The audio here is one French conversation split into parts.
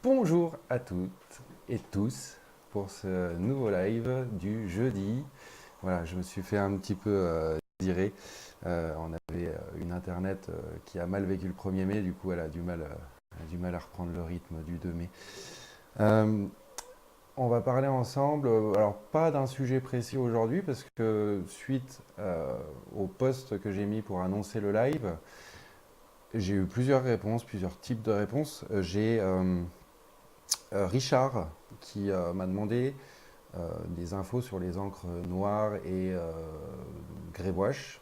Bonjour à toutes et tous pour ce nouveau live du jeudi. Voilà, je me suis fait un petit peu désirer. On avait une internet qui a mal vécu le 1er mai, du coup elle a du mal à reprendre le rythme du 2 mai. Euh, on va parler ensemble, alors pas d'un sujet précis aujourd'hui parce que suite au post que j'ai mis pour annoncer le live, j'ai eu plusieurs réponses, plusieurs types de réponses. J'ai Richard qui m'a demandé des infos sur les encres noires et grey wash.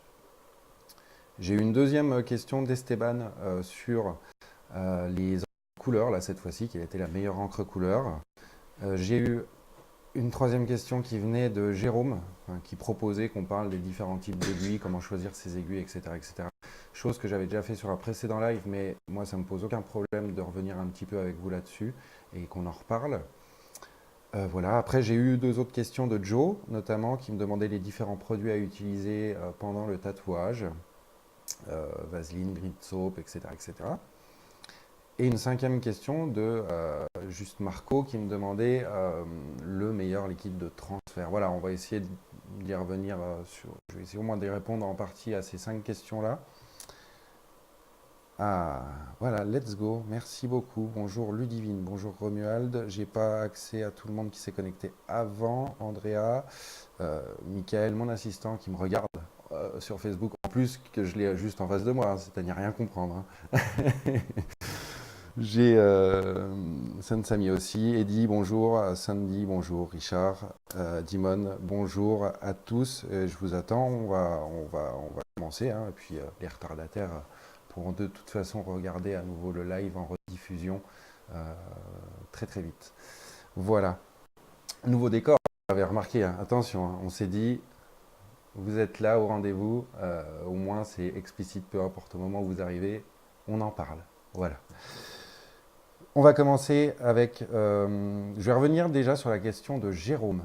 J'ai eu une deuxième question d'Esteban sur les encres couleurs, là cette fois-ci, quelle était la meilleure encre couleur. J'ai eu une troisième question qui venait de Jérôme, hein, qui proposait qu'on parle des différents types d'aiguilles, comment choisir ses aiguilles, etc., etc. Chose que j'avais déjà fait sur un précédent live, mais moi ça me pose aucun problème de revenir un petit peu avec vous là-dessus et qu'on en reparle. Voilà. Après, j'ai eu deux autres questions de Joe, notamment, qui me demandait les différents produits à utiliser pendant le tatouage, Vaseline, Green Soap, etc., etc. Et une cinquième question de juste Marco qui me demandait le meilleur liquide de transfert. Voilà, on va essayer d'y revenir sur. Je vais essayer au moins de répondre en partie à ces 5 questions-là. Ah, voilà, let's go. Merci beaucoup. Bonjour Ludivine, bonjour Romuald. J'ai pas accès à tout le monde qui s'est connecté avant. Andrea, Michael, mon assistant qui me regarde sur Facebook. En plus que je l'ai juste en face de moi, hein, c'est-à-dire rien comprendre. Hein. J'ai Sansami aussi. Eddie, bonjour. Sandy, bonjour. Richard, Dimon, bonjour à tous. Je vous attends. On va commencer. Hein, et puis les retardataires pourront de toute façon regarder à nouveau le live en rediffusion très très vite. Voilà. Nouveau décor. Vous avez remarqué, hein, attention, hein, on s'est dit, vous êtes là au rendez-vous. Au moins c'est explicite, peu importe au moment où vous arrivez, on en parle. Voilà. On va commencer avec. Je vais revenir déjà sur la question de Jérôme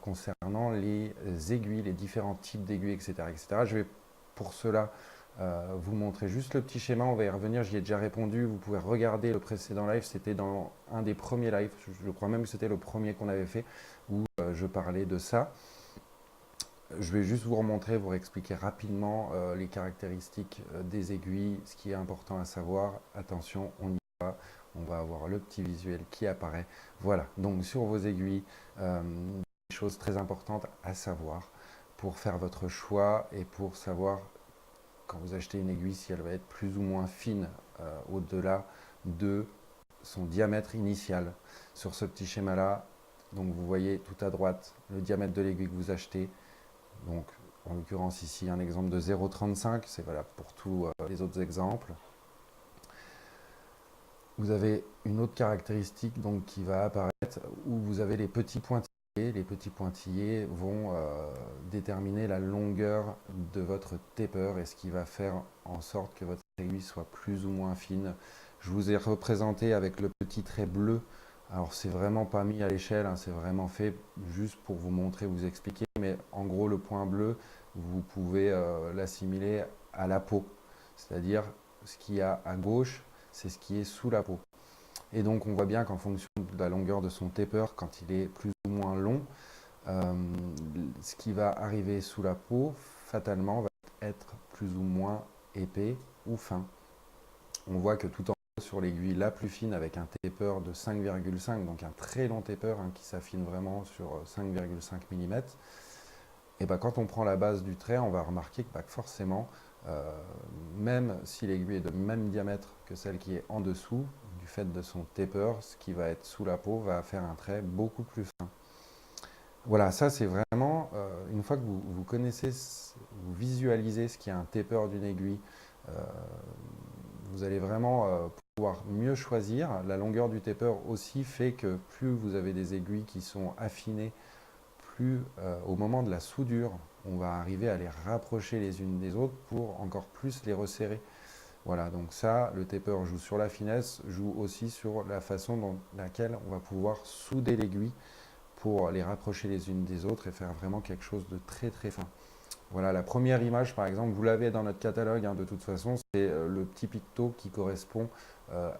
concernant les aiguilles, les différents types d'aiguilles, etc., etc. Je vais pour cela vous montrer juste le petit schéma. On va y revenir. J'y ai déjà répondu. Vous pouvez regarder le précédent live. C'était dans un des premiers lives. Je crois même que c'était le premier qu'on avait fait où je parlais de ça. Je vais juste vous remontrer, vous expliquer rapidement les caractéristiques des aiguilles, ce qui est important à savoir. Attention, on y va. On va avoir le petit visuel qui apparaît. Voilà, donc sur vos aiguilles, des choses très importantes à savoir pour faire votre choix et pour savoir quand vous achetez une aiguille si elle va être plus ou moins fine au-delà de son diamètre initial. Sur ce petit schéma-là, donc vous voyez tout à droite le diamètre de l'aiguille que vous achetez. Donc en l'occurrence ici un exemple de 0,35, c'est valable pour tous les autres exemples. Vous avez une autre caractéristique donc, qui va apparaître où vous avez les petits pointillés. Les petits pointillés vont déterminer la longueur de votre taper et ce qui va faire en sorte que votre aiguille soit plus ou moins fine. Je vous ai représenté avec le petit trait bleu. Alors c'est vraiment pas mis à l'échelle, hein, c'est vraiment fait juste pour vous montrer, vous expliquer. Mais en gros le point bleu, vous pouvez l'assimiler à la peau. C'est-à-dire ce qu'il y a à gauche, c'est ce qui est sous la peau. Et donc on voit bien qu'en fonction de la longueur de son taper, quand il est plus ou moins long, ce qui va arriver sous la peau, fatalement, va être plus ou moins épais ou fin. On voit que tout en haut, sur l'aiguille la plus fine, avec un taper de 5,5, donc un très long taper hein, qui s'affine vraiment sur 5,5 mm, et ben, quand on prend la base du trait, on va remarquer que forcément, même si l'aiguille est de même diamètre que celle qui est en dessous, du fait de son taper, ce qui va être sous la peau va faire un trait beaucoup plus fin. Voilà, ça c'est vraiment, une fois que vous connaissez, vous visualisez ce qui est un taper d'une aiguille, euh, vous allez vraiment pouvoir mieux choisir. La longueur du taper aussi fait que plus vous avez des aiguilles qui sont affinées, plus au moment de la soudure, on va arriver à les rapprocher les unes des autres pour encore plus les resserrer. Voilà, donc ça, le taper joue sur la finesse, joue aussi sur la façon dont laquelle on va pouvoir souder l'aiguille pour les rapprocher les unes des autres et faire vraiment quelque chose de très très fin. Voilà, la première image, par exemple, vous l'avez dans notre catalogue, hein, de toute façon, c'est le petit picto qui correspond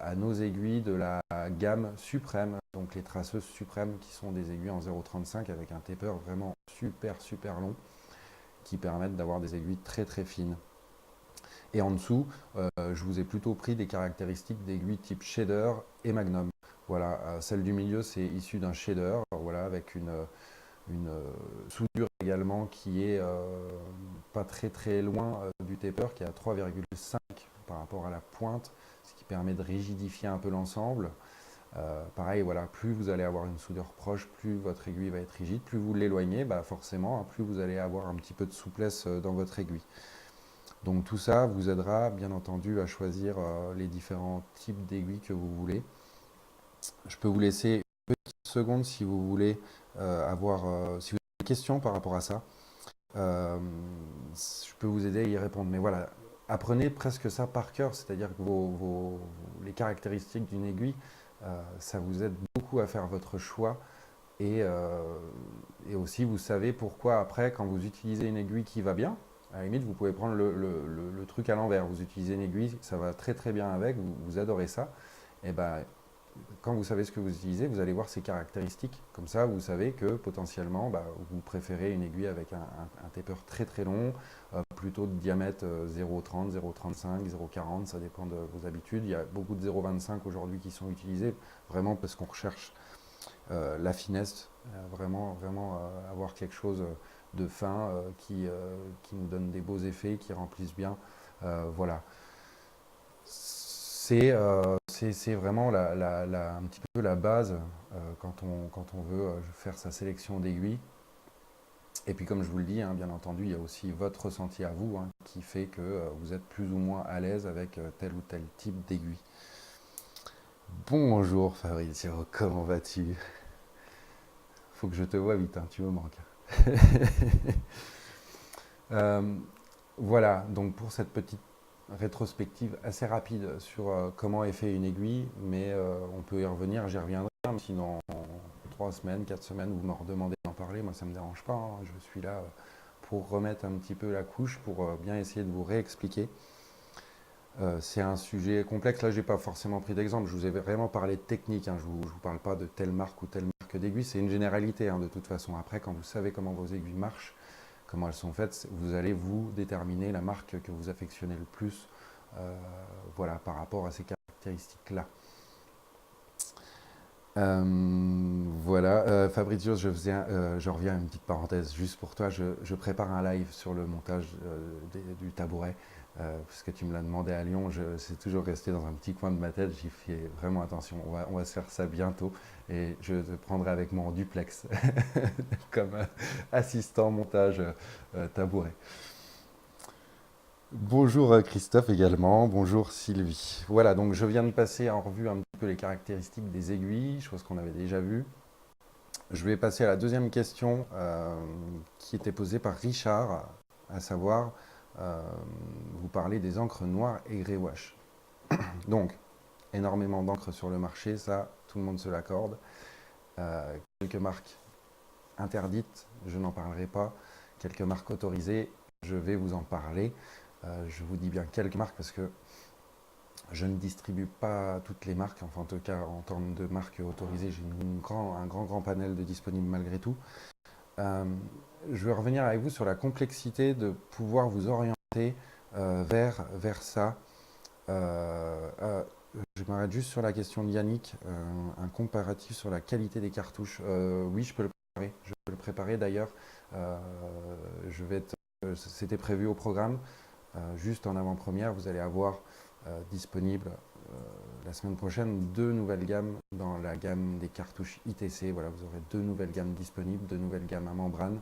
à nos aiguilles de la gamme suprême, donc les traceuses suprêmes qui sont des aiguilles en 0,35 avec un taper vraiment super super long qui permettent d'avoir des aiguilles très très fines. Et en dessous, je vous ai plutôt pris des caractéristiques d'aiguilles type shader et magnum. Voilà, celle du milieu, c'est issu d'un shader, voilà, avec une soudure également qui est pas très très loin du taper, qui est à 3,5 par rapport à la pointe, ce qui permet de rigidifier un peu l'ensemble. Pareil, voilà, plus vous allez avoir une soudure proche, plus votre aiguille va être rigide. Plus vous l'éloignez, bah forcément, hein, plus vous allez avoir un petit peu de souplesse dans votre aiguille. Donc tout ça vous aidera bien entendu à choisir les différents types d'aiguilles que vous voulez. Je peux vous laisser une petite seconde si vous voulez si vous avez des questions par rapport à ça. Euh, je peux vous aider à y répondre. Mais voilà, apprenez presque ça par cœur, c'est-à-dire que les caractéristiques d'une aiguille, ça vous aide beaucoup à faire votre choix. Et, euh, et aussi, vous savez pourquoi après, quand vous utilisez une aiguille qui va bien, à la limite, vous pouvez prendre le truc à l'envers. Vous utilisez une aiguille, ça va très très bien avec, vous adorez ça. Et ben, quand vous savez ce que vous utilisez, vous allez voir ses caractéristiques. Comme ça, vous savez que potentiellement, bah, vous préférez une aiguille avec un taper très très long, plutôt de diamètre 0,30, 0,35, 0,40, ça dépend de vos habitudes. Il y a beaucoup de 0,25 aujourd'hui qui sont utilisés, vraiment parce qu'on recherche la finesse, vraiment, vraiment avoir quelque chose de fin qui nous donne des beaux effets, qui remplissent bien. Voilà. C'est vraiment un petit peu la base quand on veut faire sa sélection d'aiguilles. Et puis comme je vous le dis, hein, bien entendu, il y a aussi votre ressenti à vous, hein, qui fait que vous êtes plus ou moins à l'aise avec tel ou tel type d'aiguille. Bonjour Fabrizio, comment vas-tu? Faut que je te vois vite, hein, tu me manques. Euh, voilà, donc pour cette petite rétrospective assez rapide sur comment est fait une aiguille, mais on peut y revenir, j'y reviendrai. Si dans 3 semaines, 4 semaines, vous me redemandez d'en parler, moi ça ne me dérange pas, hein. Je suis là pour remettre un petit peu la couche, pour bien essayer de vous réexpliquer. C'est un sujet complexe, là j'ai pas forcément pris d'exemple, je vous ai vraiment parlé de technique, hein. Je ne vous parle pas de telle marque ou telle marque d'aiguille, c'est une généralité, hein, de toute façon. Après, quand vous savez comment vos aiguilles marchent, comment elles sont faites, vous allez vous déterminer la marque que vous affectionnez le plus, voilà, par rapport à ces caractéristiques-là. Voilà, Fabrizio, je reviens à une petite parenthèse juste pour toi. Je prépare un live sur le montage du tabouret, parce que tu me l'as demandé à Lyon. C'est toujours resté dans un petit coin de ma tête. J'y fais vraiment attention. On va se faire ça bientôt et je te prendrai avec moi en duplex comme assistant montage tabouret. Bonjour Christophe également, bonjour Sylvie. Voilà, donc je viens de passer en revue un petit peu les caractéristiques des aiguilles, chose qu'on avait déjà vue. Je vais passer à la deuxième question qui était posée par Richard, à savoir, euh, vous parlez des encres noires et grey wash. Donc, énormément d'encre sur le marché, ça, tout le monde se l'accorde. Quelques marques interdites, je n'en parlerai pas. Quelques marques autorisées, je vais vous en parler. Je vous dis bien quelques marques parce que je ne distribue pas toutes les marques, enfin en tout cas en termes de marques autorisées, j'ai un grand panel de disponibles malgré tout. Euh, je vais revenir avec vous sur la complexité de pouvoir vous orienter vers ça. Euh, euh, je m'arrête juste sur la question de Yannick, un comparatif sur la qualité des cartouches. Oui, je peux le préparer. Je peux le préparer d'ailleurs. Euh, C'était prévu au programme. Juste en avant-première, vous allez avoir disponible la semaine prochaine 2 nouvelles gammes dans la gamme des cartouches ITC. Voilà, vous aurez 2 nouvelles gammes disponibles, 2 nouvelles gammes à membrane.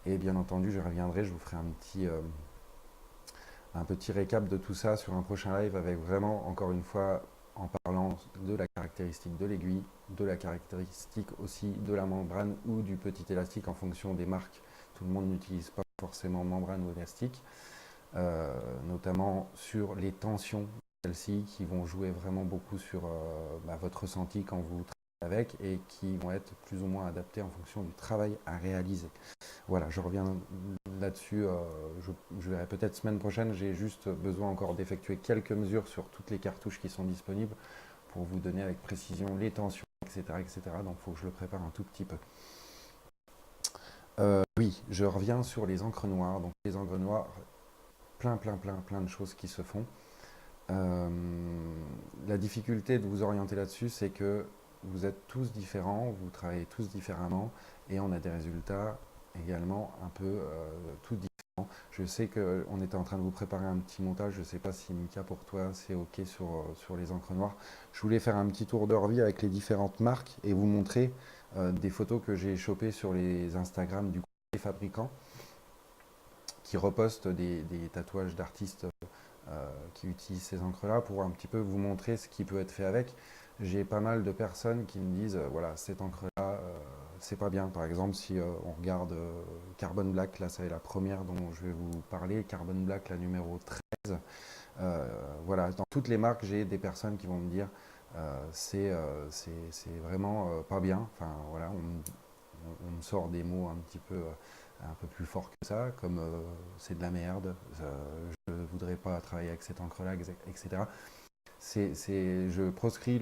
Et bien entendu, je reviendrai, je vous ferai un petit récap de tout ça sur un prochain live avec vraiment, encore une fois, en parlant de la caractéristique de l'aiguille, de la caractéristique aussi de la membrane ou du petit élastique en fonction des marques. Tout le monde n'utilise pas forcément membrane ou élastique. Notamment sur les tensions de celles-ci qui vont jouer vraiment beaucoup sur votre ressenti quand vous travaillez avec et qui vont être plus ou moins adaptées en fonction du travail à réaliser. Voilà, je reviens là-dessus, je verrai peut-être semaine prochaine, j'ai juste besoin encore d'effectuer quelques mesures sur toutes les cartouches qui sont disponibles pour vous donner avec précision les tensions, etc. etc. Donc il faut que je le prépare un tout petit peu. Oui, je reviens sur les encres noires. Donc les encres noires, plein de choses qui se font. Euh, la difficulté de vous orienter là-dessus, c'est que vous êtes tous différents, vous travaillez tous différemment et on a des résultats également un peu tout différents. Je sais qu'on était en train de vous préparer un petit montage, je ne sais pas si Mika pour toi c'est ok sur les encres noires. Je voulais faire un petit tour de revue avec les différentes marques et vous montrer des photos que j'ai chopées sur les Instagram du coup des fabricants qui repostent des tatouages d'artistes qui utilisent ces encres-là pour un petit peu vous montrer ce qui peut être fait avec. J'ai pas mal de personnes qui me disent, voilà, cette encre-là, c'est pas bien. Par exemple, si on regarde Carbon Black, là, c'est la première dont je vais vous parler, Carbon Black, la numéro 13. Voilà, dans toutes les marques, j'ai des personnes qui vont me dire, c'est vraiment pas bien. Enfin, voilà, on me sort des mots un peu plus forts que ça, comme c'est de la merde, je ne voudrais pas travailler avec cette encre-là, etc. Je proscris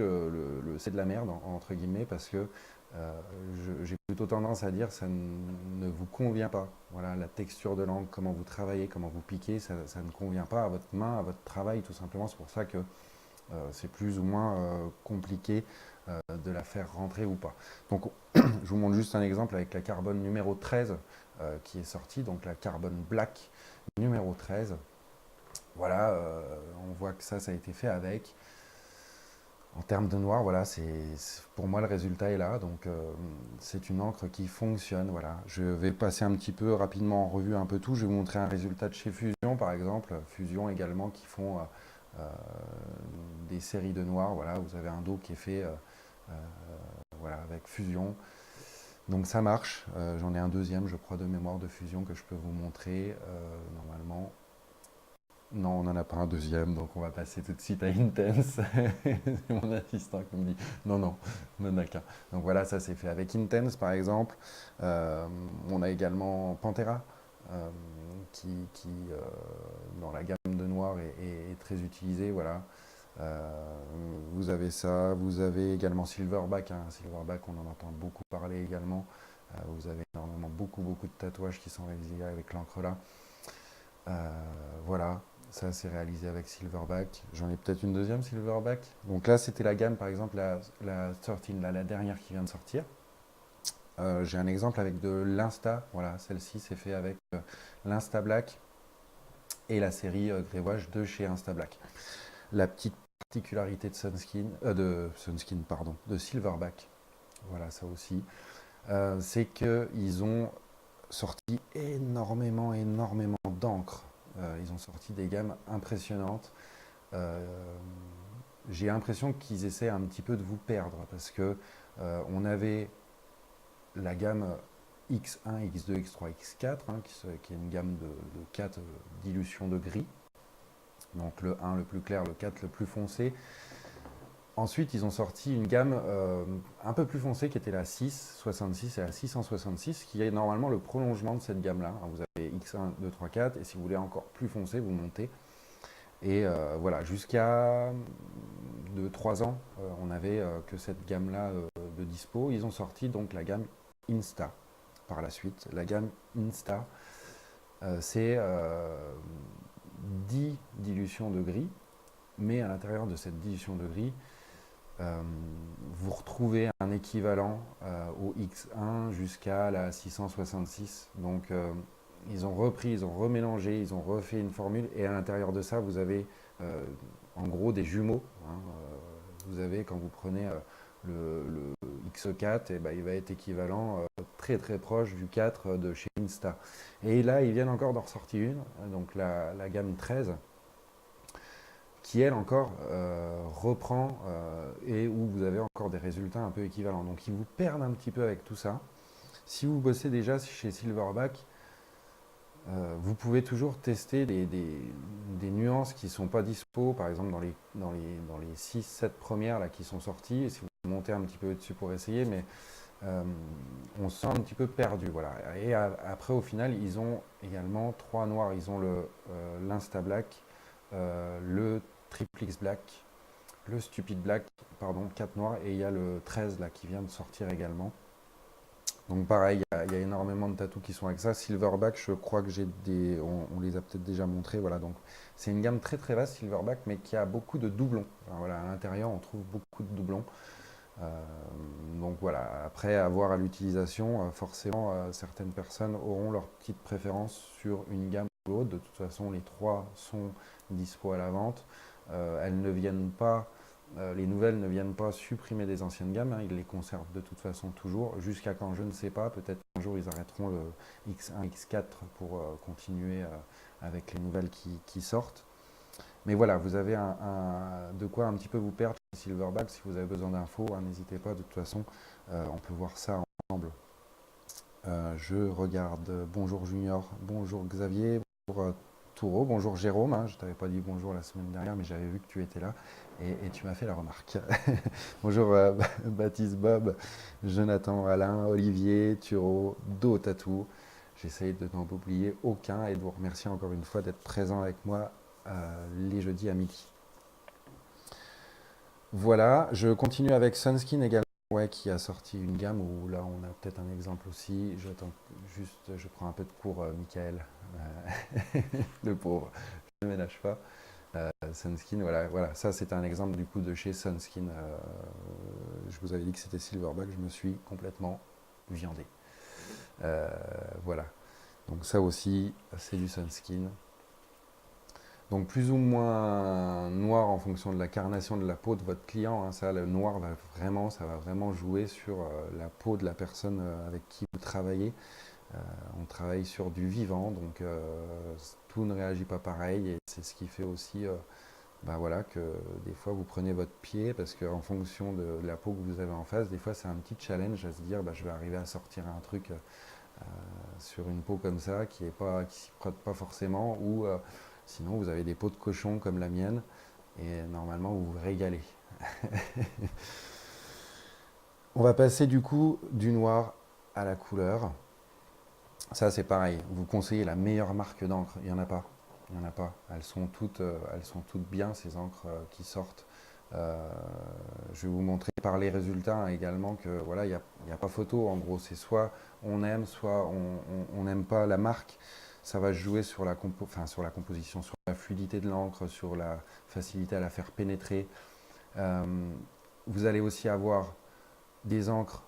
c'est de la merde, entre guillemets, parce que j'ai plutôt tendance à dire ça ne vous convient pas. Voilà, la texture de l'encre, comment vous travaillez, comment vous piquez, ça ne convient pas à votre main, à votre travail, tout simplement. C'est pour ça que c'est plus ou moins compliqué de la faire rentrer ou pas. Donc, je vous montre juste un exemple avec la carbone numéro 13 qui est sortie, donc la carbone black numéro 13. Voilà, on voit que ça a été fait avec. En termes de noir, voilà, pour moi le résultat est là, donc c'est une encre qui fonctionne. Voilà, je vais passer un petit peu rapidement en revue un peu tout. Je vais vous montrer un résultat de chez Fusion, par exemple. Fusion également qui font euh, des séries de noirs. Voilà, vous avez un dos qui est fait euh, voilà, avec Fusion. Donc ça marche. J'en ai un deuxième, je crois, de mémoire de Fusion que je peux vous montrer normalement. Non, on n'en a pas un deuxième, donc on va passer tout de suite à Intense. C'est mon assistant qui me dit non, non, on n'en a qu'un. Donc voilà, ça c'est fait avec Intense par exemple. Euh, on a également Pantera euh, qui dans la gamme de noir est très utilisé. Voilà. Vous avez ça, vous avez également Silverback. Hein. Silverback, on en entend beaucoup parler également. Vous avez énormément beaucoup de tatouages qui sont réalisés avec l'encre là. Voilà, ça c'est réalisé avec Silverback. J'en ai peut-être une deuxième Silverback. Donc là c'était la gamme par exemple la 13, là, la dernière qui vient de sortir. J'ai un exemple avec de l'Insta. Voilà, celle-ci c'est fait avec l'Insta Black et la série Grévoise de chez Insta Black. La petite particularité de Sunskin, pardon, de Silverback, voilà ça aussi, c'est qu'ils ont sorti énormément d'encre. Ils ont sorti des gammes impressionnantes. Euh, j'ai l'impression qu'ils essaient un petit peu de vous perdre parce que on avait la gamme X1, X2, X3, X4, hein, qui est une gamme de 4 dilutions de gris. Donc le 1 le plus clair, le 4 le plus foncé. Ensuite, ils ont sorti une gamme un peu plus foncée qui était la 666 et la 666, qui est normalement le prolongement de cette gamme-là. Vous avez X1, 2, 3, 4, et si vous voulez encore plus foncé, vous montez. Et voilà, jusqu'à 2-3 ans, on n'avait que cette gamme-là de dispo. Ils ont sorti donc la gamme Insta par la suite. La gamme Insta, c'est 10 dilutions de gris, mais à l'intérieur de cette dilution de gris, vous retrouvez un équivalent au X1 jusqu'à la 666. Donc ils ont repris, ils ont remélangé, ils ont refait une formule et à l'intérieur de ça, vous avez en gros des jumeaux. Hein, vous avez, quand vous prenez le X4, et ben, il va être équivalent très proche du 4 de chez Insta. Et là, ils viennent encore d'en ressortir une, donc la gamme 13 qui elle encore reprend et où vous avez encore des résultats un peu équivalents. Donc ils vous perdent un petit peu avec tout ça. Si vous bossez déjà chez Silverback, vous pouvez toujours tester des nuances qui ne sont pas dispo, par exemple dans les 6-7 premières là, qui sont sorties, et si vous montez un petit peu dessus pour essayer, mais euh, on se sent un petit peu perdu. Voilà. Et après, au final, ils ont également trois noirs. Ils ont l'Insta Black, le Triple X Black, le Stupid Black, pardon, 4 noirs, et il y a le 13 là qui vient de sortir également. Donc pareil, il y a énormément de tatous qui sont avec ça. Silverback, je crois que on les a peut-être déjà montrés. Voilà, donc c'est une gamme très très vaste Silverback, mais qui a beaucoup de doublons. Enfin, voilà, à l'intérieur, on trouve beaucoup de doublons. Euh, donc voilà, après avoir à l'utilisation, forcément, certaines personnes auront leur petite préférence sur une gamme ou l'autre. De toute façon, les trois sont dispo à la vente. Elles ne viennent pas, les nouvelles ne viennent pas supprimer des anciennes gammes, hein, ils les conservent de toute façon toujours, jusqu'à quand je ne sais pas. Peut-être qu'un jour ils arrêteront le X1, X4 pour continuer avec les nouvelles qui sortent. Mais voilà, vous avez de quoi un petit peu vous perdre chez Silverback. Si vous avez besoin d'infos, hein, n'hésitez pas. De toute façon, on peut voir ça ensemble. Je regarde. Bonjour Junior, bonjour Xavier, bonjour Toureau, bonjour Jérôme. Hein, je ne t'avais pas dit bonjour la semaine dernière, mais j'avais vu que tu étais là et tu m'as fait la remarque. Bonjour Baptiste Bob, Jonathan Alain, Olivier, Turo, Do Tatou. J'essaye de n'en oublier aucun et de vous remercier encore une fois d'être présent avec moi les jeudis à midi. Voilà, je continue avec Sunskin également, ouais, qui a sorti une gamme où là on a peut-être un exemple aussi. J'attends juste, je prends un peu de cours, Michael, le pauvre, je ne ménage pas. Sunskin, voilà, voilà, ça c'est un exemple du coup de chez Sunskin. Je vous avais dit que c'était Silverback, je me suis complètement viandé. Euh, voilà, donc ça aussi c'est du Sunskin. Donc plus ou moins noir en fonction de la carnation de la peau de votre client, hein. Ça, le noir ça va vraiment jouer sur la peau de la personne avec qui vous travaillez. On travaille sur du vivant, donc tout ne réagit pas pareil et c'est ce qui fait aussi, bah voilà, que des fois vous prenez votre pied parce qu'en fonction de la peau que vous avez en face, des fois c'est un petit challenge à se dire, bah, je vais arriver à sortir un truc sur une peau comme ça qui s'y prête pas forcément ou sinon vous avez des peaux de cochon comme la mienne et normalement vous vous régalez. On va passer du coup du noir à la couleur. Ça c'est pareil, vous conseillez la meilleure marque d'encre, il n'y en a pas. Il n'y en a pas. Elles sont toutes bien ces encres qui sortent. Euh, je vais vous montrer par les résultats hein, également que voilà, il y a pas photo. En gros, c'est soit on aime, soit on n'aime pas la marque. Ça va jouer sur sur la composition, sur la fluidité de l'encre, sur la facilité à la faire pénétrer. Euh, Vous allez aussi avoir des encres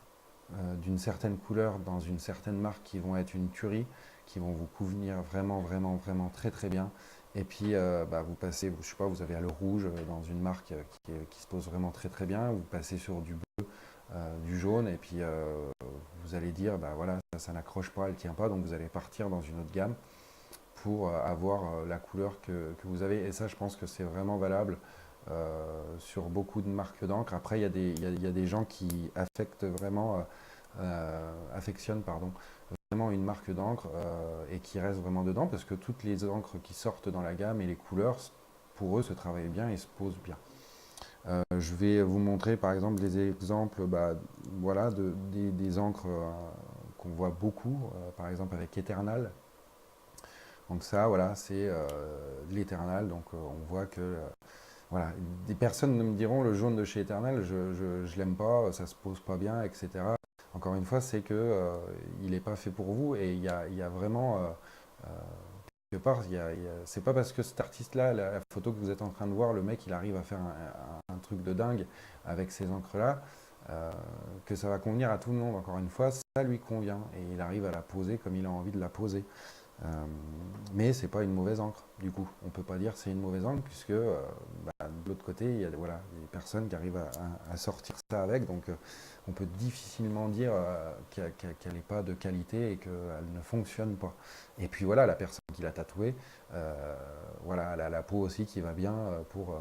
d'une certaine couleur dans une certaine marque qui vont être une tuerie, qui vont vous convenir vraiment, vraiment, vraiment très, très bien. Et puis, bah, vous passez, je sais pas, vous avez le rouge dans une marque qui se pose vraiment très, très bien. Vous passez sur du bleu, du jaune, et puis vous allez dire, bah voilà, ça n'accroche pas, elle tient pas, donc vous allez partir dans une autre gamme pour avoir la couleur que vous avez. Et ça, je pense que c'est vraiment valable sur beaucoup de marques d'encre. Après, il y a des gens qui affectionnent pardon, vraiment une marque d'encre et qui restent vraiment dedans parce que toutes les encres qui sortent dans la gamme et les couleurs, pour eux, se travaillent bien et se posent bien. Je vais vous montrer par exemple des exemples bah, voilà, des encres qu'on voit beaucoup, par exemple avec Eternal. Donc ça, voilà, c'est l'Eternal. Donc on voit que voilà, des personnes me diront le jaune de chez Eternal, je l'aime pas, ça se pose pas bien, etc. Encore une fois, c'est que il n'est pas fait pour vous et il y a vraiment euh, quelque part, c'est pas parce que cet artiste-là, la photo que vous êtes en train de voir, le mec il arrive à faire un truc de dingue avec ces encres-là, euh, que ça va convenir à tout le monde. Encore une fois, ça lui convient et il arrive à la poser comme il a envie de la poser. Mais c'est pas une mauvaise encre, du coup. On peut pas dire c'est une mauvaise encre, puisque bah, de l'autre côté, il y a voilà, des personnes qui arrivent à sortir ça avec. Donc on peut difficilement dire qu'elle n'est pas de qualité et qu'elle ne fonctionne pas. Et puis voilà, la personne qui l'a tatouée, voilà, elle a la peau aussi qui va bien pour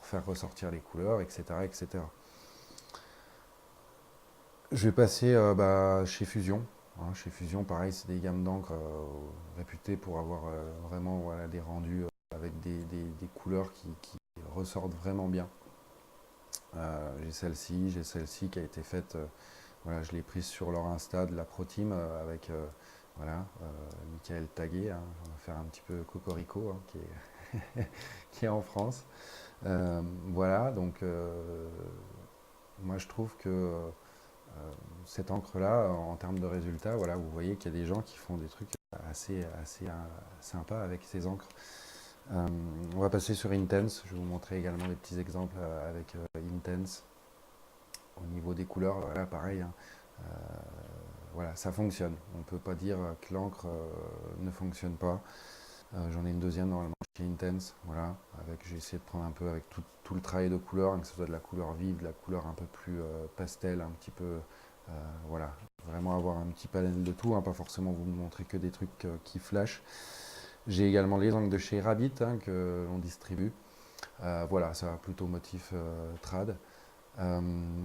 faire ressortir les couleurs, etc. etc. Je vais passer bah, chez Fusion. Hein, chez Fusion, pareil, c'est des gammes d'encre réputées pour avoir vraiment voilà, des rendus avec des couleurs qui ressortent vraiment bien. J'ai celle-ci qui a été faite voilà, je l'ai prise sur leur Insta de la Pro Team avec voilà, Michael Taguet, hein, on va faire un petit peu Cocorico, hein, qui est en France. Voilà, donc moi je trouve que cette encre-là, en termes de résultats, voilà, vous voyez qu'il y a des gens qui font des trucs assez sympas avec ces encres. Euh, on va passer sur Intense. Je vais vous montrer également des petits exemples avec Intense. Au niveau des couleurs, voilà, pareil, hein. Euh, voilà, ça fonctionne. On ne peut pas dire que l'encre ne fonctionne pas. J'en ai une deuxième normalement chez Intense. Voilà, j'ai essayé de prendre un peu avec tout le travail de couleur, hein, que ce soit de la couleur vive, de la couleur un peu plus pastel, un petit peu. Voilà, vraiment avoir un petit panel de tout, hein, pas forcément vous montrer que des trucs qui flashent. J'ai également les encres de chez Rabbit, hein, que l'on distribue. Voilà, ça va plutôt motif trad. Euh,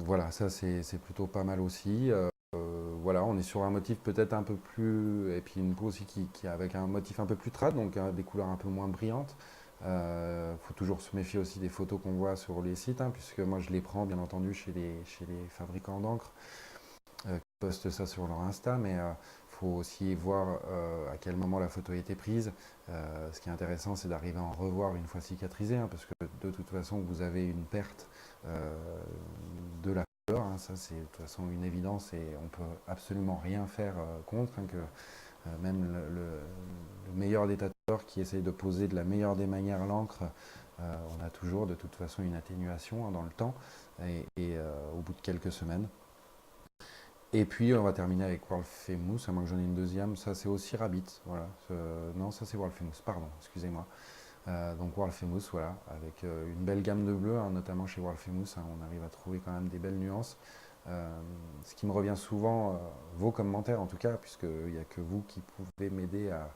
voilà, ça c'est plutôt pas mal aussi. Voilà, on est sur un motif peut-être un peu plus, et puis une peau aussi qui est avec un motif un peu plus trad, donc des couleurs un peu moins brillantes. Faut toujours se méfier aussi des photos qu'on voit sur les sites, hein, puisque moi je les prends bien entendu chez les fabricants d'encre qui postent ça sur leur Insta, mais faut aussi voir à quel moment la photo a été prise. Ce qui est intéressant, c'est d'arriver à en revoir une fois cicatrisé, hein, parce que de toute façon, vous avez une perte euh, de la couleur, hein, ça c'est de toute façon une évidence et on peut absolument rien faire contre, hein, que même le meilleur des tatoueurs qui essaye de poser de la meilleure des manières l'encre, on a toujours de toute façon une atténuation, hein, dans le temps et au bout de quelques semaines. Et puis on va terminer avec World Famous, à moins que j'en ai une deuxième. Ça c'est aussi Rabbit, voilà. Non, ça c'est World Famous, pardon, excusez-moi. Donc World Famous, voilà, avec une belle gamme de bleus, hein, notamment chez World Famous, hein, on arrive à trouver quand même des belles nuances. Ce qui me revient souvent, vos commentaires en tout cas, puisqu'il n'y a que vous qui pouvez m'aider à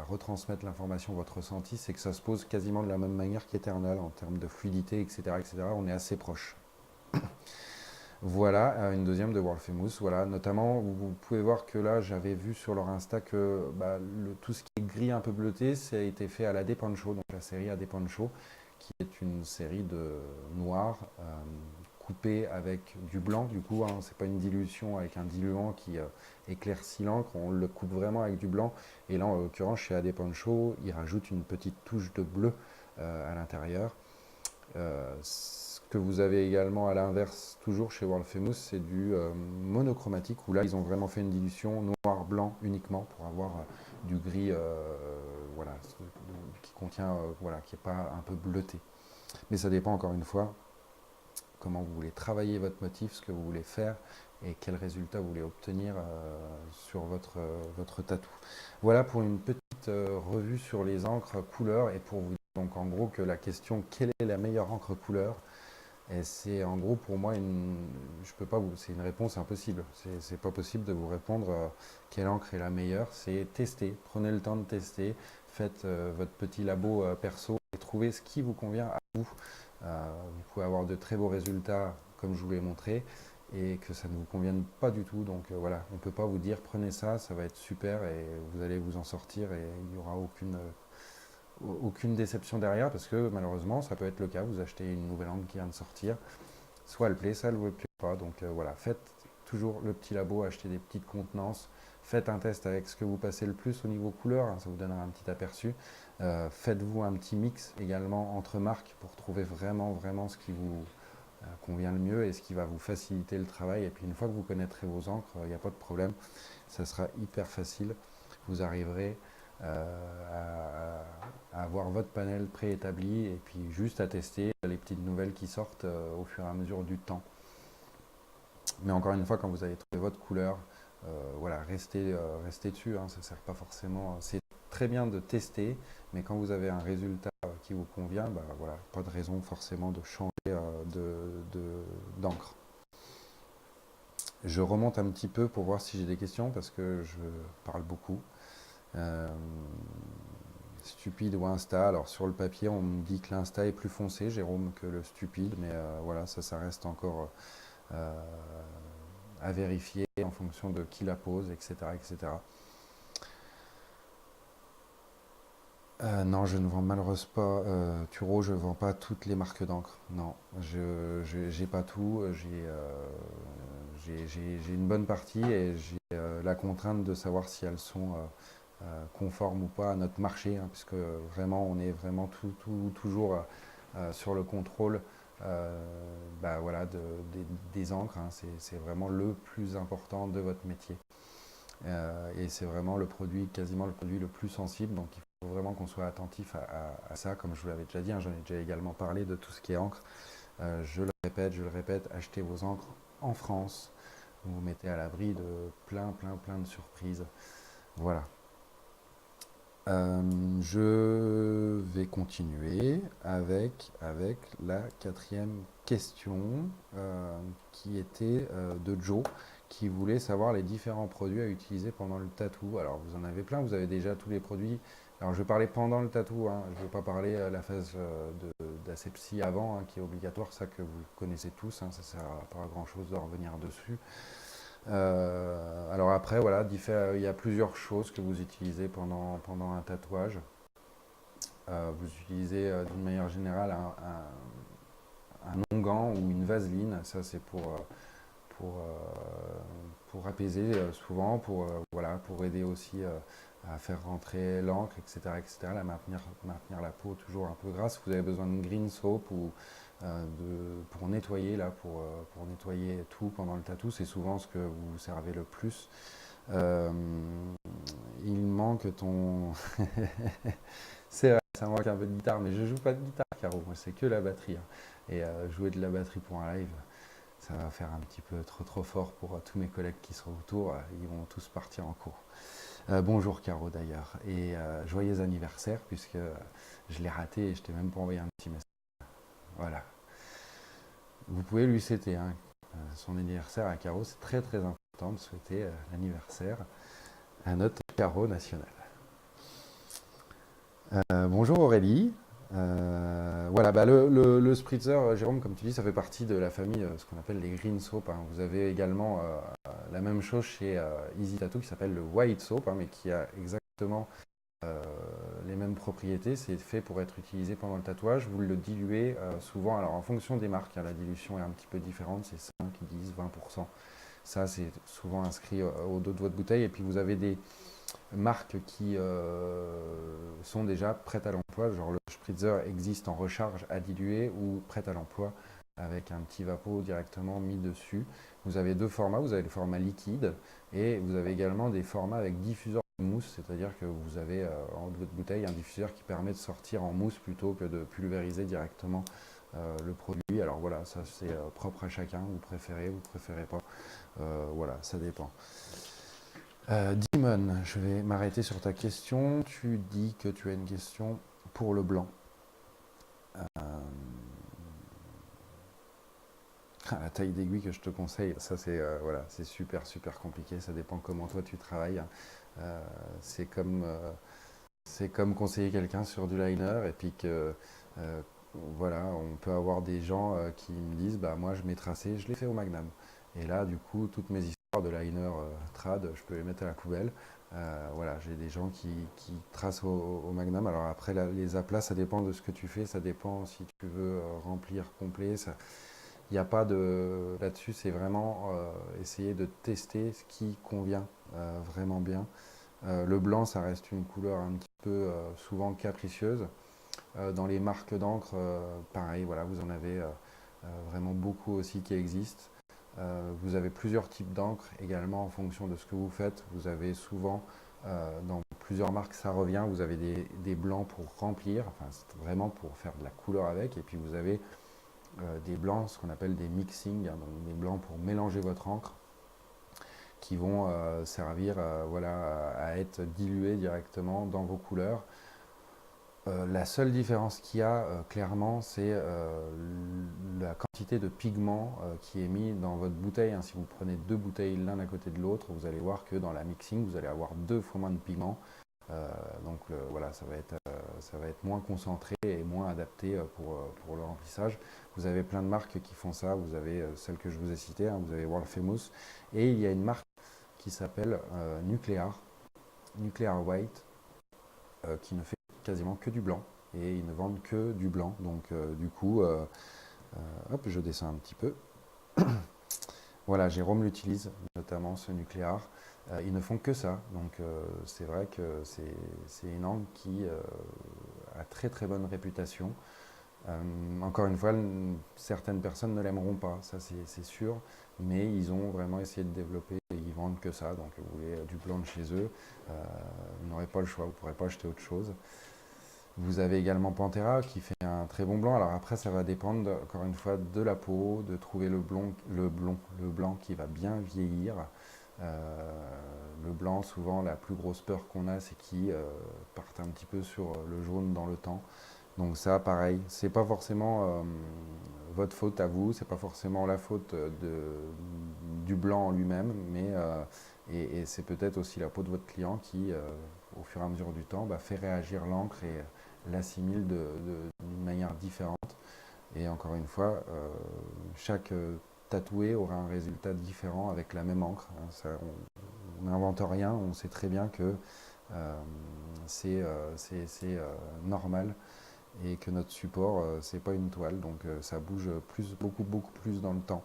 retransmettre l'information, votre ressenti, c'est que ça se pose quasiment de la même manière qu'Eternal en termes de fluidité, etc., etc. On est assez proche. Voilà, une deuxième de World Famous. Voilà, notamment, vous pouvez voir que là, j'avais vu sur leur Insta que bah, tout ce qui est gris un peu bleuté, ça a été fait à la Depancho, donc la série à Depancho, qui est une série de noirs coupés avec du blanc. Du coup, hein, c'est pas une dilution avec un diluant qui éclaircit l'encre, on le coupe vraiment avec du blanc. Et là, en l'occurrence, chez Adepancho, ils rajoutent une petite touche de bleu à l'intérieur. Ce que vous avez également à l'inverse, toujours chez World Famous, c'est du monochromatique, où là ils ont vraiment fait une dilution noir-blanc uniquement pour avoir du gris voilà, qui contient, voilà, qui n'est pas un peu bleuté. Mais ça dépend encore une fois comment vous voulez travailler votre motif, ce que vous voulez faire et quel résultat vous voulez obtenir sur votre tatou. Voilà pour une petite revue sur les encres couleurs et pour vous dire donc en gros que la question quelle est la meilleure encre couleur, et c'est en gros pour moi je peux pas vous, c'est une réponse impossible. C'est pas possible de vous répondre quelle encre est la meilleure. C'est tester, prenez le temps de tester, faites votre petit labo perso et trouvez ce qui vous convient à vous. Vous pouvez avoir de très beaux résultats comme je vous l'ai montré et que ça ne vous convienne pas du tout. Donc voilà, on ne peut pas vous dire prenez ça, ça va être super et vous allez vous en sortir et il n'y aura aucune déception derrière parce que malheureusement ça peut être le cas. Vous achetez une nouvelle encre qui vient de sortir, soit elle plaît, soit elle ne vous plaît pas. Donc voilà, faites toujours le petit labo, achetez des petites contenances, faites un test avec ce que vous passez le plus au niveau couleur, hein, ça vous donnera un petit aperçu. Faites-vous un petit mix également entre marques pour trouver vraiment ce qui vous convient le mieux et ce qui va vous faciliter le travail. Et puis une fois que vous connaîtrez vos encres, il n'y a pas de problème, ça sera hyper facile. Vous arriverez à avoir votre panel préétabli et puis juste à tester les petites nouvelles qui sortent au fur et à mesure du temps. Mais encore une fois, quand vous avez trouvé votre couleur, voilà, restez dessus, hein, ça ne sert pas forcément. C'est très bien de tester, mais quand vous avez un résultat qui vous convient, bah, voilà, pas de raison forcément de changer d'encre. Je remonte un petit peu pour voir si j'ai des questions parce que je parle beaucoup. Euh, Stupide ou Insta. Alors sur le papier, on me dit que l'Insta est plus foncé, Jérôme, que le stupide, mais voilà, ça reste encore à vérifier en fonction de qui la pose, etc. etc. Non, je ne vends malheureusement pas, Turo, je ne vends pas toutes les marques d'encre. Non, je n'ai pas tout. j'ai une bonne partie et j'ai la contrainte de savoir si elles sont conformes ou pas à notre marché, hein, puisque vraiment on est vraiment toujours sur le contrôle voilà, des encres, hein. C'est vraiment le plus important de votre métier. Et c'est vraiment le produit, quasiment le produit le plus sensible, donc il faut vraiment qu'on soit attentif à ça, comme je vous l'avais déjà dit, hein, j'en ai déjà également parlé de tout ce qui est encre. Je le répète, achetez vos encres en France, vous vous mettez à l'abri de plein de surprises. Voilà. Je vais continuer avec la quatrième question qui était de Joe, qui voulait savoir les différents produits à utiliser pendant le tatou. Alors vous en avez plein, vous avez déjà tous les produits. Alors je vais parler pendant le tatou, hein. Je ne vais pas parler la phase d'asepsie avant, hein, qui est obligatoire, ça que vous connaissez tous, hein. Ça ne sert pas à grand chose de revenir dessus. Alors après, voilà, il y a plusieurs choses que vous utilisez pendant un tatouage. Vous utilisez d'une manière générale un onguent ou une vaseline. Ça, c'est pour, euh, pour apaiser souvent, voilà, pour aider aussi à faire rentrer l'encre, etc., à maintenir la peau toujours un peu grasse. Vous avez besoin de green soap ou pour nettoyer, pour nettoyer tout pendant le tatou. C'est souvent ce que vous servez le plus. Euh, il manque ton... C'est vrai, ça manque un peu de guitare, mais je joue pas de guitare, Caro. Moi, c'est que la batterie, hein. Et jouer de la batterie pour un live, ça va faire un petit peu trop fort pour tous mes collègues qui sont autour. Ils vont tous partir en cours. Bonjour Caro d'ailleurs, et joyeux anniversaire, puisque je l'ai raté et je t'ai même pas envoyé un petit message. Voilà. Vous pouvez lui souhaiter, hein, son anniversaire à Caro, c'est très important de souhaiter l'anniversaire à notre Caro national. Bonjour Aurélie. Voilà, le spritzer, Jérôme, comme tu dis, ça fait partie de la famille, ce qu'on appelle les green soap, hein. Vous avez également la même chose chez Easy Tattoo qui s'appelle le white soap, hein, mais qui a exactement euh, les mêmes propriétés. C'est fait pour être utilisé pendant le tatouage. Vous le diluez souvent, alors en fonction des marques, hein, la dilution est un petit peu différente, c'est 5, 10, 20%. Ça, c'est souvent inscrit au dos de votre bouteille. Et puis vous avez des marques qui sont déjà prêtes à l'emploi, genre le spritzer existe en recharge à diluer ou prêt à l'emploi avec un petit vapeau directement mis dessus. Vous avez deux formats, vous avez le format liquide et vous avez également des formats avec diffuseur de mousse, c'est-à-dire que vous avez en haut de votre bouteille un diffuseur qui permet de sortir en mousse plutôt que de pulvériser directement le produit. Alors voilà, ça c'est propre à chacun, vous préférez pas, voilà, ça dépend. Dimon, je vais m'arrêter sur ta question. Tu dis que tu as une question pour le blanc. La taille d'aiguille que je te conseille, ça c'est voilà, c'est super compliqué. Ça dépend comment toi tu travailles. Euh, c'est comme, euh, c'est comme conseiller quelqu'un sur du liner et puis que voilà, on peut avoir des gens qui me disent bah moi je m'ai tracé, je l'ai fait au Magnum. Et là du coup toutes mes histoires de liner trad, je peux les mettre à la poubelle. Voilà, j'ai des gens qui tracent au Magnum. Alors après les aplats, ça dépend de ce que tu fais, ça dépend si tu veux remplir complet. Il n'y a pas de là-dessus, c'est vraiment essayer de tester ce qui convient vraiment bien. Le blanc, ça reste une couleur un petit peu souvent capricieuse. Dans les marques d'encre, pareil, voilà, vous en avez vraiment beaucoup aussi qui existent. Vous avez plusieurs types d'encre également en fonction de ce que vous faites. Vous avez souvent, dans plusieurs marques, ça revient, vous avez des blancs pour remplir, enfin c'est vraiment pour faire de la couleur avec, et puis vous avez des blancs, ce qu'on appelle des mixing, hein, donc des blancs pour mélanger votre encre, qui vont servir voilà, à être dilués directement dans vos couleurs. La seule différence qu'il y a clairement, c'est la quantité de pigment qui est mis dans votre bouteille, hein. Si vous prenez deux bouteilles l'un à côté de l'autre, vous allez voir que dans la mixing, vous allez avoir 2 fois moins de pigment. Donc voilà, ça va être moins concentré et moins adapté pour le remplissage. Vous avez plein de marques qui font ça. Vous avez celle que je vous ai citée, hein, vous avez World Famous. Et il y a une marque qui s'appelle Nuclear White, qui ne fait quasiment que du blanc. Et ils ne vendent que du blanc. Donc du coup, hop, je descends un petit peu. Voilà, Jérôme l'utilise, notamment ce nucléaire. Ils ne font que ça, donc c'est vrai que c'est une encre qui a très très bonne réputation. Encore une fois, certaines personnes ne l'aimeront pas, ça c'est sûr, mais ils ont vraiment essayé de développer et ils vendent que ça. Donc vous voulez du blanc de chez eux, vous n'aurez pas le choix, vous ne pourrez pas acheter autre chose. Vous avez également Pantera qui fait un très bon blanc. Alors après, ça va dépendre encore une fois de la peau, de trouver le blanc qui va bien vieillir. Le blanc, souvent, la plus grosse peur qu'on a, c'est qu'il parte un petit peu sur le jaune dans le temps. Donc ça, pareil, c'est pas forcément votre faute à vous, c'est pas forcément la faute du blanc en lui-même, mais et c'est peut-être aussi la peau de votre client qui, au fur et à mesure du temps, bah, fait réagir l'encre et l'assimile d'une manière différente. Et encore une fois, chaque tatoué aura un résultat différent avec la même encre, hein. On n'invente rien, on sait très bien que euh, c'est normal et que notre support, c'est pas une toile, donc ça bouge beaucoup plus dans le temps.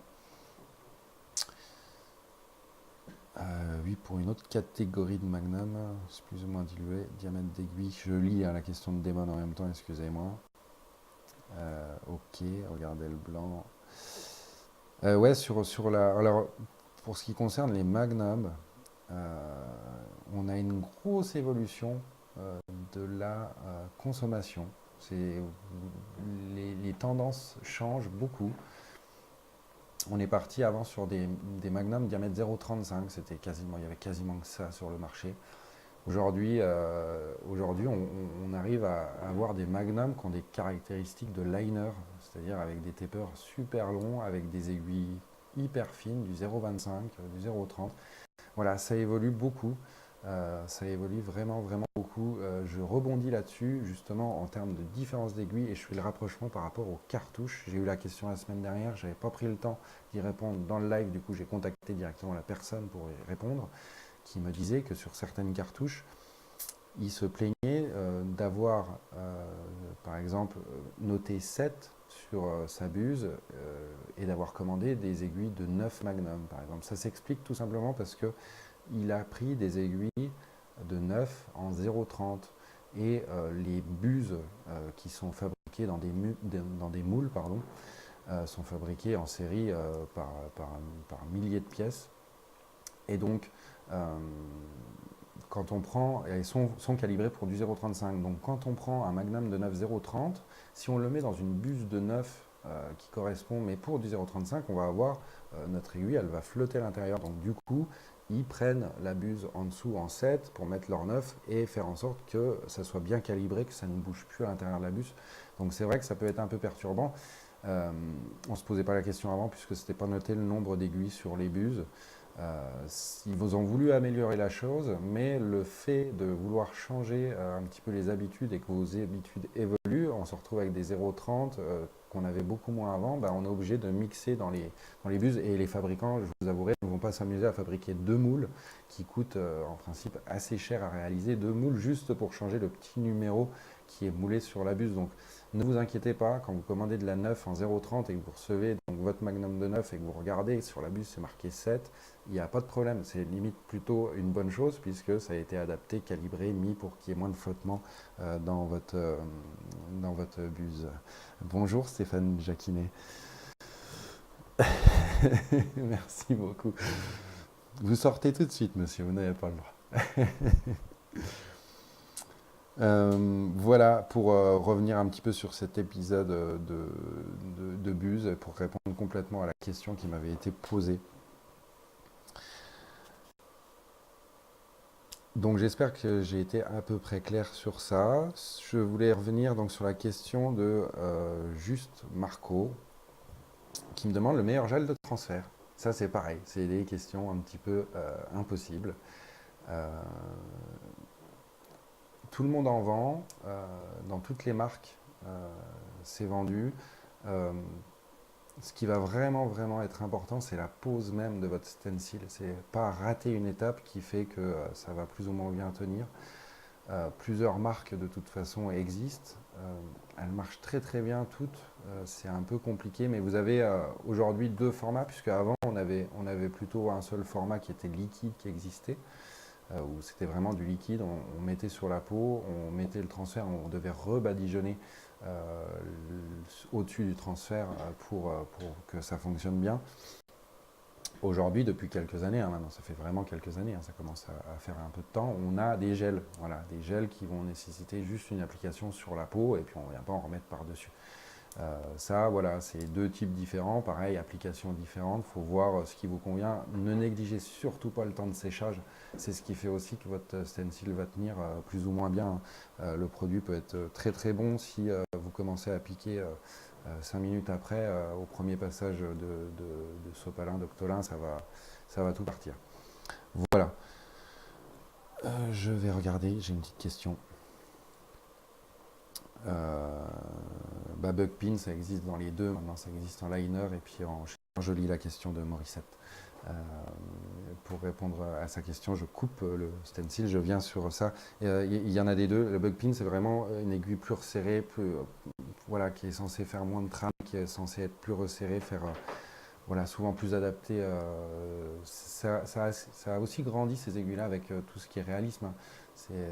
Oui, pour une autre catégorie de magnum, c'est plus ou moins dilué, diamètre d'aiguille. Je lis la question de Démon en même temps, excusez-moi. Ok, regardez le blanc. Ouais, sur la. Alors, pour ce qui concerne les magnums, on a une grosse évolution de la consommation. C'est, les tendances changent beaucoup. On est parti avant sur des magnums diamètre 0,35, il y avait quasiment que ça sur le marché. Aujourd'hui, on arrive à avoir des magnums qui ont des caractéristiques de liner, c'est-à-dire avec des tapers super longs, avec des aiguilles hyper fines, du 0,25, du 0,30. Voilà, ça évolue beaucoup. Ça évolue vraiment beaucoup. Je rebondis là-dessus, justement, en termes de différence d'aiguille, et je fais le rapprochement par rapport aux cartouches. J'ai eu la question la semaine dernière, je n'avais pas pris le temps d'y répondre dans le live, du coup j'ai contacté directement la personne pour y répondre, qui me disait que sur certaines cartouches, il se plaignait d'avoir, par exemple, noté 7 sur sa buse et d'avoir commandé des aiguilles de 9 Magnum, par exemple. Ça s'explique tout simplement parce que il a pris des aiguilles de 9 en 0,30 et les buses qui sont fabriquées dans des moules pardon, sont fabriquées en série par milliers de pièces. Et donc, euh, quand on prend, elles sont calibrées pour du 0,35. Donc quand on prend un Magnum de 9 0,30, si on le met dans une buse de 9 qui correspond, mais pour du 0,35, on va avoir notre aiguille, elle va flotter à l'intérieur. Donc du coup, ils prennent la buse en dessous en 7 pour mettre leur 9 et faire en sorte que ça soit bien calibré, que ça ne bouge plus à l'intérieur de la buse. Donc c'est vrai que ça peut être un peu perturbant. Euh, on ne se posait pas la question avant puisque ce n'était pas noté le nombre d'aiguilles sur les buses. Ils vous ont voulu améliorer la chose, mais le fait de vouloir changer un petit peu les habitudes et que vos habitudes évoluent, on se retrouve avec des 0,30 qu'on avait beaucoup moins avant, bah, on est obligé de mixer dans les buses et les fabricants, je vous avouerai, ne vont pas s'amuser à fabriquer deux moules qui coûtent en principe assez cher à réaliser, deux moules juste pour changer le petit numéro qui est moulé sur la buse. Donc ne vous inquiétez pas, quand vous commandez de la 9 en 0,30 et que vous recevez donc votre Magnum de 9 et que vous regardez sur la buse c'est marqué 7, il n'y a pas de problème. C'est limite plutôt une bonne chose puisque ça a été adapté, calibré, mis pour qu'il y ait moins de flottement dans votre buse. Bonjour Stéphane Jacquinet. Merci beaucoup. Vous sortez tout de suite, monsieur, vous n'avez pas le droit. Voilà, pour revenir un petit peu sur cet épisode de Buse, pour répondre complètement à la question qui m'avait été posée. Donc j'espère que j'ai été à peu près clair sur ça. Je voulais revenir donc sur la question de Juste Marco, qui me demande le meilleur gel de transfert. Ça c'est pareil, c'est des questions un petit peu impossibles. Euh, Tout le monde en vend, dans toutes les marques, c'est vendu. Euh, Ce qui va vraiment être important, c'est la pose même de votre stencil. C'est pas rater une étape qui fait que ça va plus ou moins bien tenir. Plusieurs marques de toute façon existent. Elles marchent très très bien toutes. C'est un peu compliqué, mais vous avez aujourd'hui deux formats, puisque avant on avait plutôt un seul format qui était liquide qui existait, où c'était vraiment du liquide. On mettait sur la peau, on mettait le transfert, on devait rebadigeonner au-dessus du transfert pour que ça fonctionne bien. Aujourd'hui, depuis quelques années, hein, maintenant ça fait vraiment quelques années, hein, ça commence à faire un peu de temps, on a des gels, voilà, des gels qui vont nécessiter juste une application sur la peau et puis on ne vient pas en remettre par-dessus. Ça, voilà, c'est deux types différents, pareil, applications différentes, il faut voir ce qui vous convient. Ne négligez surtout pas le temps de séchage, c'est ce qui fait aussi que votre stencil va tenir plus ou moins bien. Le produit peut être très très bon si vous commencez à piquer 5 minutes après, au premier passage de sopalin, d'octolin, ça va tout partir. Voilà. Je vais regarder, j'ai une petite question. Bug Pin, ça existe dans les deux, maintenant ça existe en liner et puis je lis la question de Morissette. Pour répondre à sa question, je coupe le stencil, je viens sur ça. Il y en a des deux. Le Bug Pin, c'est vraiment une aiguille plus resserrée, voilà, qui est censée faire moins de trame, qui est censée être plus resserrée, faire voilà, souvent plus adapté. Ça a aussi grandi ces aiguilles-là avec tout ce qui est réalisme, hein.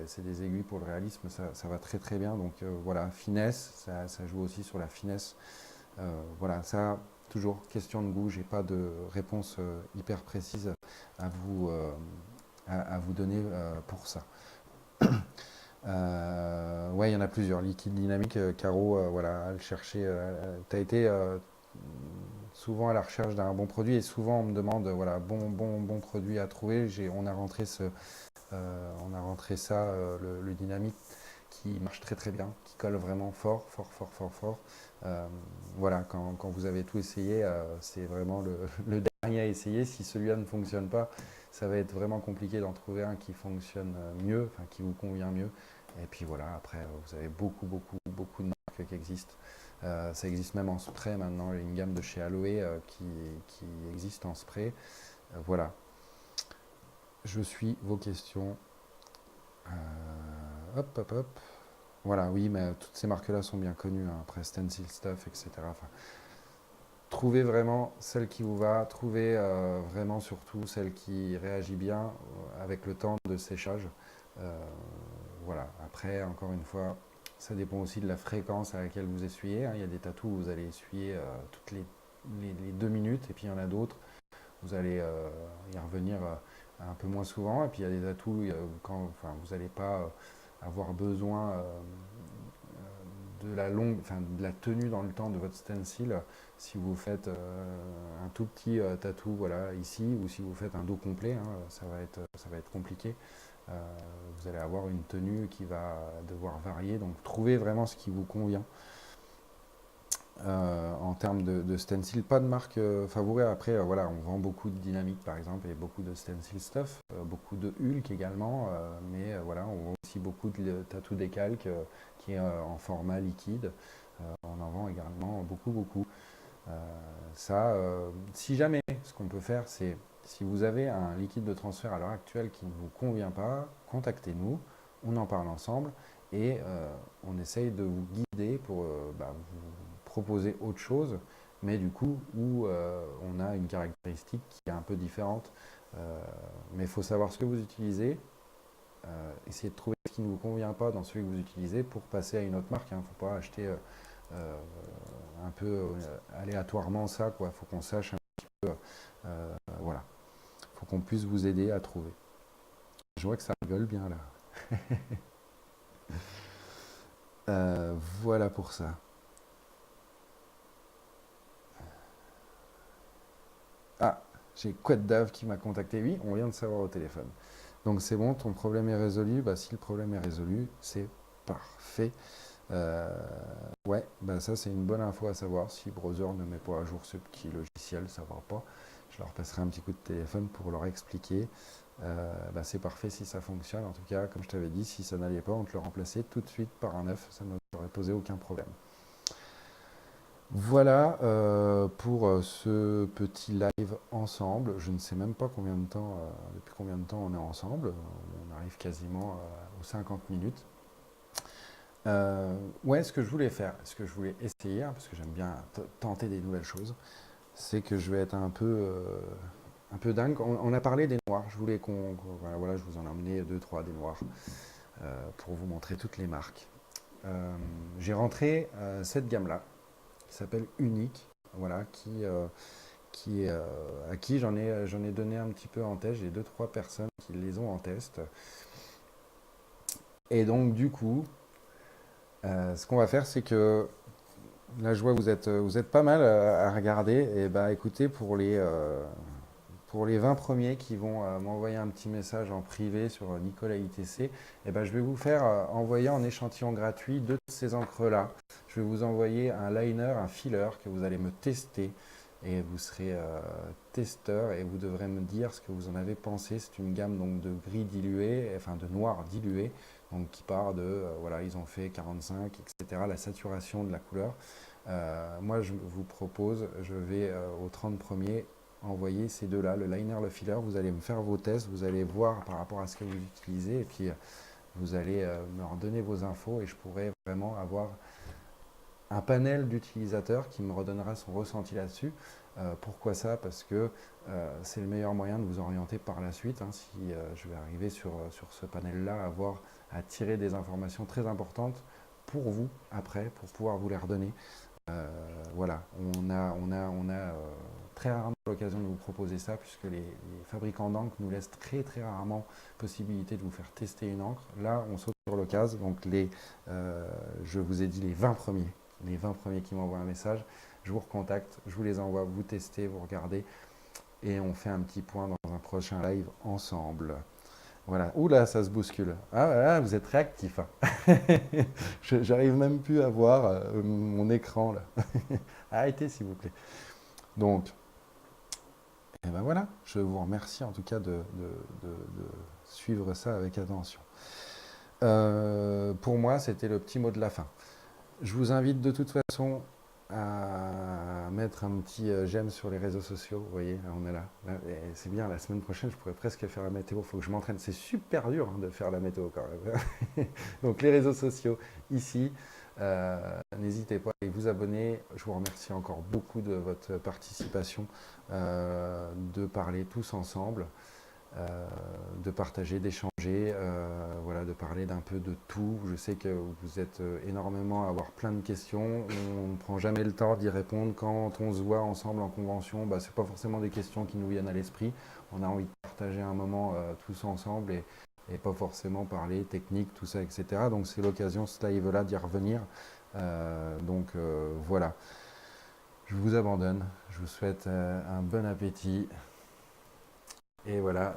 C'est des aiguilles pour le réalisme, ça va très très bien. Donc voilà, finesse, ça joue aussi sur la finesse. Voilà, ça, toujours question de goût, j'ai pas de réponse hyper précise à vous donner pour ça. Ouais, il y en a plusieurs. Liquide dynamique, Caro, voilà, elle cherchait. Tu as été souvent à la recherche d'un bon produit et souvent on me demande, voilà, bon produit à trouver. On a rentré ça, le dynamique qui marche très très bien, qui colle vraiment fort. Euh, voilà, quand vous avez tout essayé, c'est vraiment le dernier à essayer. Si celui-là ne fonctionne pas, ça va être vraiment compliqué d'en trouver un qui fonctionne mieux, enfin qui vous convient mieux. Et puis voilà, après, vous avez beaucoup de marques qui existent. Ça existe même en spray maintenant, il y a une gamme de chez Aloe qui existe en spray. Voilà, je suis vos questions. Hop. Voilà, oui, mais toutes ces marques-là sont bien connues, hein, après Stencil Stuff, etc. Enfin, trouvez vraiment celle qui vous va, trouvez vraiment surtout celle qui réagit bien avec le temps de séchage. Euh, voilà, après, encore une fois, ça dépend aussi de la fréquence à laquelle vous essuyez, hein. Il y a des tatous où vous allez essuyer toutes les 2 minutes, et puis il y en a d'autres, vous allez y revenir un peu moins souvent, et puis il y a des tatous quand enfin, vous n'allez pas avoir besoin de la longue, enfin, de la tenue dans le temps de votre stencil si vous faites un tout petit tatou, voilà, ici, ou si vous faites un dos complet, hein, ça va être compliqué. Euh, vous allez avoir une tenue qui va devoir varier, donc trouvez vraiment ce qui vous convient. En termes de stencil, pas de marque favorite. Après, voilà, on vend beaucoup de dynamique par exemple et beaucoup de stencil stuff, beaucoup de Hulk également, mais voilà, on vend aussi beaucoup de tatou décalque qui est en format liquide. On en vend également beaucoup. Si jamais, ce qu'on peut faire, c'est si vous avez un liquide de transfert à l'heure actuelle qui ne vous convient pas, contactez-nous, on en parle ensemble et on essaye de vous guider pour vous proposer autre chose, mais du coup où on a une caractéristique qui est un peu différente. Mais il faut savoir ce que vous utilisez, essayer de trouver ce qui ne vous convient pas dans celui que vous utilisez pour passer à une autre marque. Il ne faut pas acheter euh, un peu aléatoirement ça, quoi. Il faut qu'on sache un petit peu, voilà. Il faut qu'on puisse vous aider à trouver. Je vois que ça rigole bien là. Voilà pour ça. Ah, j'ai Quad Dave qui m'a contacté. Oui, on vient de savoir au téléphone. Donc c'est bon, ton problème est résolu. Bah, si le problème est résolu, c'est parfait. Euh, ouais, bah ça c'est une bonne info à savoir. Si Browser ne met pas à jour ce petit logiciel, ça va pas. Je leur passerai un petit coup de téléphone pour leur expliquer. Bah c'est parfait si ça fonctionne. En tout cas, comme je t'avais dit, si ça n'allait pas, on te le remplaçait tout de suite par un neuf. Ça ne t'aurait posé aucun problème. Voilà pour ce petit live ensemble. Je ne sais même pas combien de temps, depuis combien de temps on est ensemble. On arrive quasiment aux 50 minutes. Ouais, ce que je voulais faire, ce que je voulais essayer, hein, parce que j'aime bien tenter des nouvelles choses, c'est que je vais être un peu dingue. On a parlé des noirs. Je voulais voilà, voilà, je vous en ai emmené deux, trois des noirs pour vous montrer toutes les marques. J'ai rentré cette gamme-là qui s'appelle Unique, voilà, qui est, à qui j'en ai donné un petit peu en test. J'ai deux, trois personnes qui les ont en test. Et donc, du coup, ce qu'on va faire, c'est que là, je vois que vous êtes pas mal à regarder. Et bah, écoutez, pour les 20 premiers qui vont m'envoyer un petit message en privé sur Nicolas ITC, et ben, je vais vous faire envoyer en échantillon gratuit deux de ces encres-là. Je vais vous envoyer un liner, un filler que vous allez me tester et vous serez testeur et vous devrez me dire ce que vous en avez pensé. C'est une gamme donc de gris dilué, enfin de noir dilué, donc qui part de, voilà, ils ont fait 45, etc., la saturation de la couleur. Moi, je vous propose, je vais au 30 premiers envoyer ces deux-là, le liner, le filler. Vous allez me faire vos tests, vous allez voir par rapport à ce que vous utilisez et puis vous allez me redonner vos infos et je pourrai vraiment avoir un panel d'utilisateurs qui me redonnera son ressenti là-dessus. Pourquoi ça? Parce que c'est le meilleur moyen de vous orienter par la suite. Hein, si je vais arriver sur ce panel-là, à tirer des informations très importantes pour vous après, pour pouvoir vous les redonner. Voilà, on a très rarement l'occasion de vous proposer ça puisque les fabricants d'encre nous laissent très très rarement possibilité de vous faire tester une encre. Là, on saute sur l'occasion, donc je vous ai dit les 20 premiers qui m'envoient un message, je vous recontacte, je vous les envoie, vous testez, vous regardez et on fait un petit point dans un prochain live ensemble. Voilà. Ouh là, ça se bouscule. Ah, voilà, vous êtes réactif. Hein. J'arrive même plus à voir mon écran là. Arrêtez s'il vous plaît. Donc, et ben voilà, je vous remercie en tout cas de suivre ça avec attention. Pour moi, c'était le petit mot de la fin. Je vous invite de toute façon à mettre un petit j'aime sur les réseaux sociaux. Vous voyez, là, on est là. C'est bien, la semaine prochaine, je pourrais presque faire la météo. Il faut que je m'entraîne. C'est super dur hein, de faire la météo quand même. Donc les réseaux sociaux ici. N'hésitez pas à vous abonner. Je vous remercie encore beaucoup de votre participation, de parler tous ensemble, de partager, d'échanger, voilà, de parler d'un peu de tout. Je sais que vous êtes énormément à avoir plein de questions. On ne prend jamais le temps d'y répondre. Quand on se voit ensemble en convention, bah, ce n'est pas forcément des questions qui nous viennent à l'esprit. On a envie de partager un moment tous ensemble et pas forcément parler technique, tout ça, etc. Donc c'est l'occasion, ce live-là, d'y revenir. Voilà, je vous abandonne. Je vous souhaite un bon appétit. Et voilà,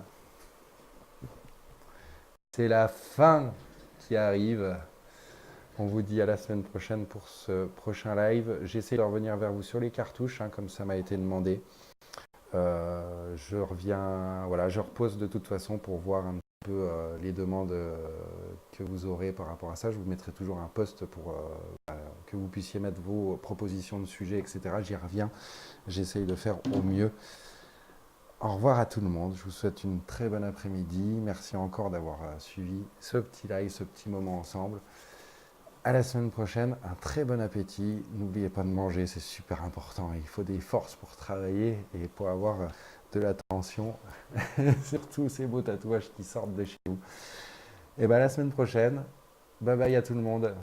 c'est la fin qui arrive. On vous dit à la semaine prochaine pour ce prochain live. J'essaie de revenir vers vous sur les cartouches, hein, comme ça m'a été demandé. Je reviens, voilà, je repose de toute façon pour voir un peu les demandes que vous aurez par rapport à ça. Je vous mettrai toujours un post pour que vous puissiez mettre vos propositions de sujets, etc. J'y reviens. J'essaye de faire au mieux. Au revoir à tout le monde. Je vous souhaite une très bonne après-midi. Merci encore d'avoir suivi ce petit live, ce petit moment ensemble. À la semaine prochaine, un très bon appétit. N'oubliez pas de manger, c'est super important. Il faut des forces pour travailler et pour avoir de l'attention. Surtout ces beaux tatouages qui sortent de chez vous. Et bien à la semaine prochaine. Bye bye à tout le monde.